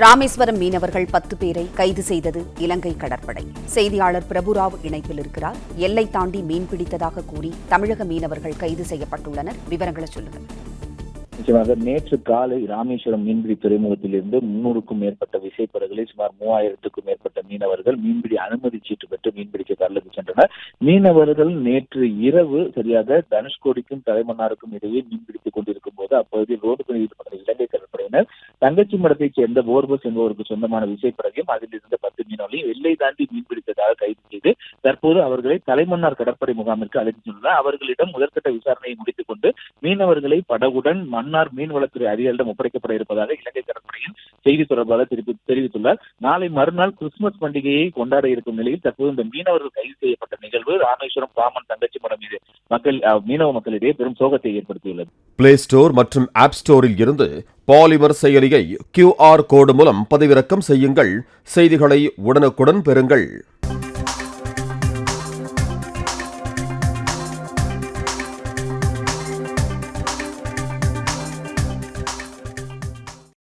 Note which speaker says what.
Speaker 1: ராமேஸ்வரம் மீனவர்கள் 10 பேரை கைது செய்தது இலங்கை கடற்படை. செய்தியாளர் பிரபுராவ் இணைப்பில் இருக்கிறார். எல்லை தாண்டி மீன்பிடித்ததாக கூறி தமிழக மீனவர்கள் கைது செய்யப்பட்டுள்ளனர். விவரங்களை சொல்லுங்கள்.
Speaker 2: நிச்சயமாக நேற்று காலை ராமேஸ்வரம் மீன்பிடி துறைமுகத்திலிருந்து 300க்கும் மேற்பட்ட விசைப்படகுகளில் சுமார் 3000க்கும் மேற்பட்ட மீனவர்கள் மீன்பிடி அனுமதி சீட்டு பெற்று மீன்பிடிக்க கடலுக்கு சென்றனர். மீனவர்கள் நேற்று இரவு சரியாக தனுஷ்கோடிக்கும் தலைமன்னாருக்கும் இடையே மீன்பிடித்துக் கொண்டிருக்கும் போது அப்பகுதியில் ரோடு ஈடுபட்ட இலங்கை கடற்படையினர் தங்கச்சி மடத்தைச் சேர்ந்த போர்பஸ் என்பவருக்கு சொந்தமான விசைப்படகையும் அதில் இருந்த 10 மீனவர்களையும் எல்லை தாண்டி மீன்பிடித்ததாக கைது செய்து தற்போது அவர்களை தலைமன்னார் கடற்படை முகாமிற்கு அழைத்துச் சென்றுள்ளனர். அவர்களிடம் முதற்கட்ட விசாரணையை முடித்துக் கொண்டு மீனவர்களை படகுடன் மன்னார் மீன்வளத்துறை அதிகாரிகளிடம் ஒப்படைக்கப்பட இருப்பதாக இலங்கை கடற்படையின் செய்தி தொடர்பாளர் தெரிவித்துள்ளார். நாளை மறுநாள் கிறிஸ்துமஸ் பண்டிகையை கொண்டாட இருக்கும் நிலையில் தற்போது இந்த மீனவர்கள் கைது செய்யப்பட்ட நிகழ்வு ராமேஸ்வரம் பாமன் தங்கச்சி மடம் மீது மீனவ மக்களிடையே பெரும் சோகத்தை ஏற்படுத்தியுள்ளது.
Speaker 3: பிளே ஸ்டோர் மற்றும் ஆப் ஸ்டோரில் இருந்து பாலிமர் செயலியை QR கோடு மூலம் பதிவிறக்கம் செய்யுங்கள். செய்திகளை உடனுக்குடன் பெறுங்கள்.